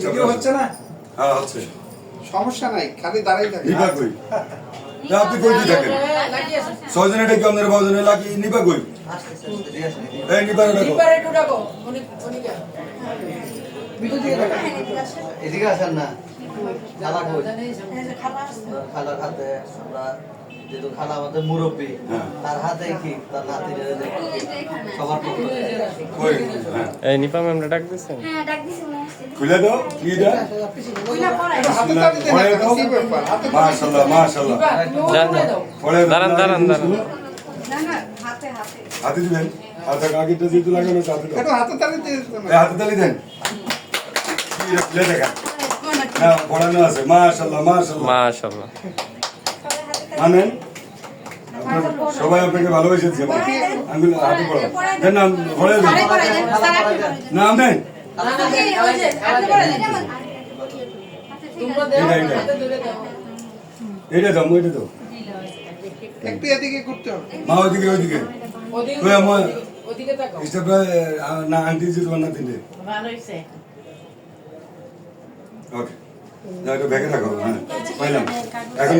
Video হচ্ছে না? হ্যাঁ হচ্ছে। সমস্যা নাই, খালি দাঁড়াই থাকি। নিবা কই? আপনি কই থাকেন? ছয়জনে ডেকে আপনার বাজনে লাগি নিবা কই? এই নিবা ডাকো। এদিকে আসেন না, খালা কই? খালার হাতে আমরা যেহেতু খালা আমাদের মুরব্বী, তার হাতে কি তার নাতি সবার পক্ষে কই? এই নিপা ম্যামরা ডাক দিছেন? হ্যাঁ ডাক দিছি না খুলে দাও কি এটা? হাতে তালি দেন, কি ব্যাপার? হাতে মাশাআল্লাহ মাশাআল্লাহ। দাঁড়ান দাঁড়ান দাঁড়ান। না না হাতে হাতে হাতে দিবেন। হাতে আগেটা যেহেতু লাগানো আছে হাতে দাও। একটু হাতে তালি দিয়ে দেন। এই হাতে তালি দেন। কি এটা খুলে দেখা। হ্যাঁ পড়ানো আছে মাশাআল্লাহ মাশাআল্লাহ। মাশাআল্লাহ। মানেন? আপনার সবাই আপনাকে ভালোবেসেছে। আঙ্গুল হাতে পড়া। দেন না পড়ে দেন। নাম দেন। এটা দাও এটা দাও। একটু এদিকে করতে হবে। মা ওইদিকে ওইদিকে কই আমার ইস্টাপে না আন্টি জি তোমার না তিনটে ওকে না এটা ব্যাগে রাখো হ্যাঁ পাইলাম এখন